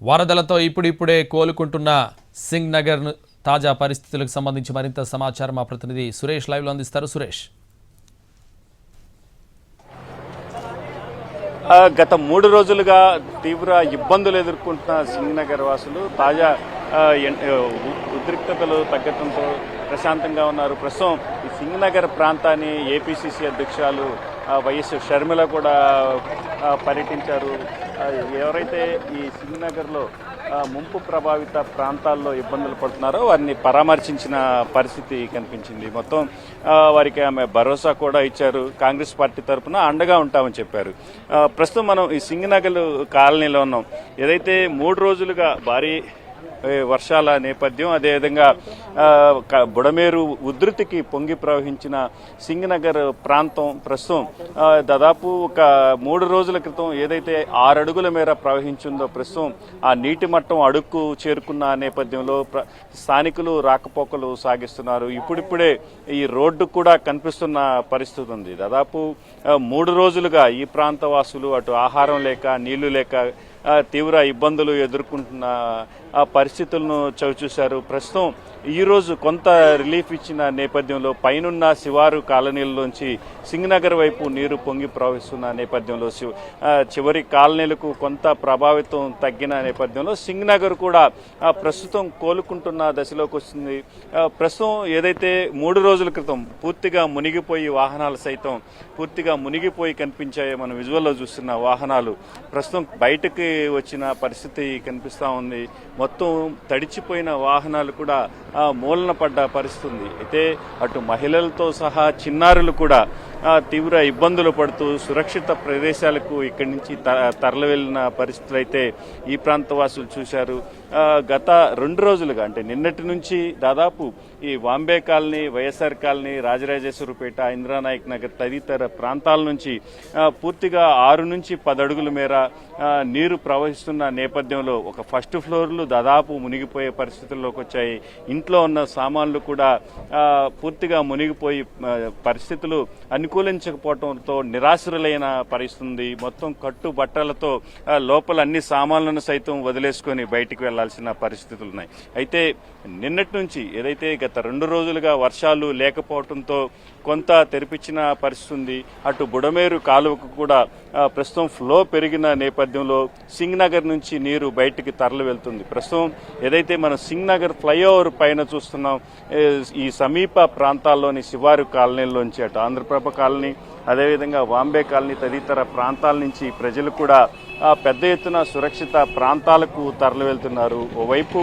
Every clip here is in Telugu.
వరదలతో ఇప్పుడిప్పుడే కోలుకుంటున్న సింగ్ నగర్ తాజా పరిస్థితులకు సంబంధించి మరింత సమాచారం మా ప్రతినిధి సురేష్ లైవ్ లో అందిస్తారు. సురేష్, గత 3 రోజులుగా తీవ్ర ఇబ్బందులు ఎదుర్కొంటున్న సింగ్ నగర్ వాసులు తాజా ఉద్రిక్తతలు తగ్గడంతో ప్రశాంతంగా ఉన్నారు. ప్రస్తుతం ఈ సింగ్ నగర్ ప్రాంతాన్ని ఏపీసీసీ అధ్యక్షురాలు వైఎస్ షర్మిల కూడా పర్యటించారు. ఎవరైతే ఈ సింగ్ నగర్లో ముంపు ప్రభావిత ప్రాంతాల్లో ఇబ్బందులు పడుతున్నారో వారిని పరామర్శించిన పరిస్థితి కనిపించింది. మొత్తం వారికి ఆమె భరోసా కూడా ఇచ్చారు. కాంగ్రెస్ పార్టీ తరఫున అండగా ఉంటామని చెప్పారు. ప్రస్తుతం మనం ఈ సింగ్ నగర్ కాలనీలో ఉన్నాం. ఏదైతే 3 రోజులుగా భారీ వర్షాల నేపథ్యం, అదేవిధంగా బుడమేరు ఉధృతికి పొంగి ప్రవహించిన సింగ్ నగర్ ప్రాంతం ప్రస్తుతం దాదాపు ఒక 3 రోజుల క్రితం ఏదైతే 6 అడుగుల మేర ప్రవహించిందో ప్రస్తుతం ఆ నీటి మట్టం అడుక్కు చేరుకున్న నేపథ్యంలో స్థానికులు రాకపోకలు సాగిస్తున్నారు. ఇప్పుడిప్పుడే ఈ రోడ్డు కూడా కనిపిస్తున్న పరిస్థితి ఉంది. దాదాపు 3 రోజులుగా ఈ ప్రాంత వాసులు అటు ఆహారం లేక నీళ్లు లేక తీవ్ర ఇబ్బందులు ఎదుర్కొంటున్న ఆ పరిస్థితులను చవిచూశారు. ప్రస్తుతం ఈరోజు కొంత రిలీఫ్ ఇచ్చిన నేపథ్యంలో పైనున్న శివారు కాలనీలలోంచి సింగ్ నగర్ వైపు నీరు పొంగి ప్రవహిస్తున్న నేపథ్యంలో చివరి కాలనీలకు కొంత ప్రభావితం తగ్గిన నేపథ్యంలో సింగ్ నగర్ కూడా ప్రస్తుతం కోలుకుంటున్న దశలోకి వస్తుంది. ప్రస్తుతం ఏదైతే 3 రోజుల క్రితం పూర్తిగా మునిగిపోయి వాహనాలు సైతం పూర్తిగా మునిగిపోయి కనిపించాయో మనం విజువల్లో చూస్తున్న వాహనాలు ప్రస్తుతం బయటకు వచ్చిన పరిస్థితి కనిపిస్తూ ఉంది. మొత్తం తడిచిపోయిన వాహనాలు కూడా మూలన పడ్డ పరిస్థితి ఉంది. అయితే అటు మహిళలతో సహా చిన్నారులు కూడా తీవ్ర ఇబ్బందులు పడుతూ సురక్షిత ప్రదేశాలకు ఇక్కడి నుంచి తరలి వెళ్లిన పరిస్థితులు అయితే ఈ ప్రాంత వాసులు చూశారు. గత 2 రోజులుగా అంటే నిన్నటి నుంచి దాదాపు ఈ వాంబే కాలనీ, వైఎస్ఆర్ కాలనీ, రాజరాజేశ్వరపేట, ఇంద్రానాయక్ నగర్ తదితర ప్రాంతాల నుంచి పూర్తిగా 6 నుంచి 10 అడుగుల మేర నీరు ప్రవహిస్తున్న నేపథ్యంలో ఒక ఫస్ట్ ఫ్లోర్లు దాదాపు మునిగిపోయే పరిస్థితుల్లోకి వచ్చాయి. ఇంట్లో ఉన్న సామాన్లు కూడా పూర్తిగా మునిగిపోయి పరిస్థితులు అనుకూలించకపోవడంతో నిరాశ్రులైన పరిస్థితి. మొత్తం కట్టు బట్టలతో లోపల అన్ని సామాన్లను సైతం వదిలేసుకొని బయటికి వెళ్లాల్సిన పరిస్థితులు ఉన్నాయి. అయితే నిన్నటి నుంచి ఏదైతే గత 2 రోజులుగా వర్షాలు లేకపోవడంతో కొంత తెరిపించిన పరిస్థితి ఉంది. అటు బుడమేరు కాలువకు కూడా ప్రస్తుతం ఫ్లో పెరిగిన నేపథ్యంలో సింగ్ నగర్ నుంచి నీరు బయటికి తరలి వెళ్తుంది. ప్రస్తుతం ఏదైతే మనం సింగ్ నగర్ ఫ్లైఓవర్ పైన చూస్తున్నాం, ఈ సమీప ప్రాంతాల్లోని శివారు కాలనీల్లోంచి అటు ఆంధ్రప్రభ కాలనీ, అదేవిధంగా వాంబే కాలనీ తదితర ప్రాంతాల నుంచి ప్రజలు కూడా పెద్ద ఎత్తున సురక్షిత ప్రాంతాలకు తరలి వెళ్తున్నారు. ఓవైపు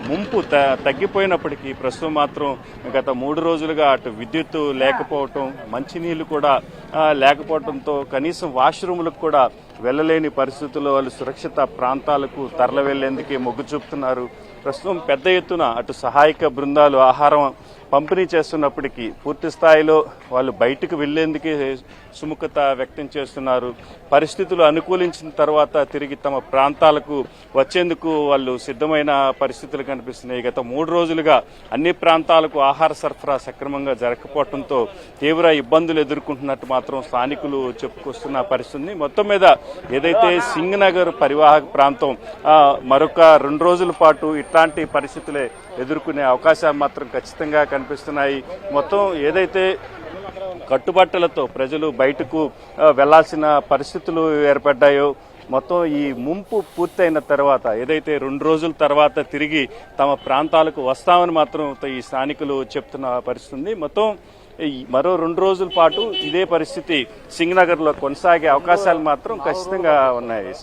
ముంపు తగ్గిపోయినప్పటికీ ప్రస్తుతం మాత్రం గత 3 రోజులుగా అటు విద్యుత్తు లేకపోవటం, మంచినీళ్లు కూడా లేకపోవడంతో కనీసం వాష్రూములకు కూడా వెళ్లలేని పరిస్థితుల్లో వాళ్ళు సురక్షిత ప్రాంతాలకు తరలి వెళ్లేందుకే మొగ్గు చూపుతున్నారు. ప్రస్తుతం పెద్ద ఎత్తున అటు సహాయక బృందాలు ఆహారం పంపిణీ చేస్తున్నప్పటికీ పూర్తి స్థాయిలో వాళ్ళు బయటకు వెళ్లేందుకే సుముఖత వ్యక్తం చేస్తున్నారు. పరిస్థితులు అనుకూలించిన తర్వాత తిరిగి తమ ప్రాంతాలకు వచ్చేందుకు వాళ్ళు సిద్ధమైన పరిస్థితులు కనిపిస్తున్నాయి. గత 3 రోజులుగా అన్ని ప్రాంతాలకు ఆహార సరఫరా సక్రమంగా జరగకపోవడంతో తీవ్ర ఇబ్బందులు ఎదుర్కొంటున్నట్టు మాత్రం స్థానికులు చెప్పుకొస్తున్న పరిస్థితి. మొత్తం మీద ఏదైతే సింగ్ నగర్ పరివాహక ప్రాంతం మరొక 2 రోజుల పాటు ఇట్లాంటి పరిస్థితులే ఎదుర్కొనే అవకాశాలు మాత్రం ఖచ్చితంగా కనిపిస్తున్నాయి. మొత్తం ఏదైతే కట్టుబట్టలతో ప్రజలు బయటకు వెళ్లాల్సిన పరిస్థితులు ఏర్పడ్డాయో, మొత్తం ఈ ముంపు పూర్తయిన తర్వాత ఏదైతే 2 రోజుల తర్వాత తిరిగి తమ ప్రాంతాలకు వస్తామని మాత్రం ఈ స్థానికులు చెప్తున్న పరిస్థితి. మొత్తం మరో 2 రోజుల పాటు ఇదే పరిస్థితి సింగ్ నగర్లో కొనసాగే అవకాశాలు మాత్రం ఖచ్చితంగా ఉన్నాయి.